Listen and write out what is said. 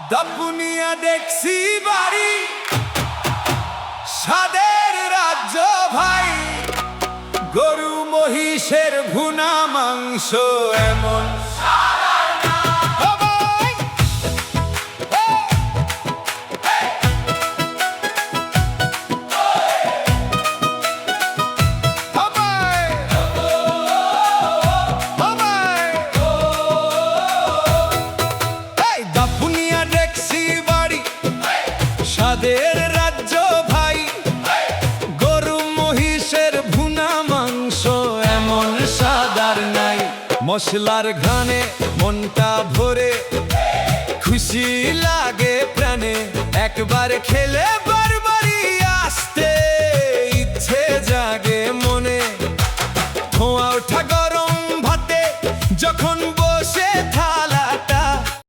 দাপুনিয়া দেখছি বাড়ি, স্বাদের রাজ্য ভাই। গরু মহিষের ভুনা মাংস এমন স্বাদের রাজ্য ভাই। গরু মহিষের ভুনা মাংস এমন স্বাদ আর নাই। মশলার ঘ্রাণে মনটা ভরে, খুশি লাগে প্রাণে, একবার খেলে বারবার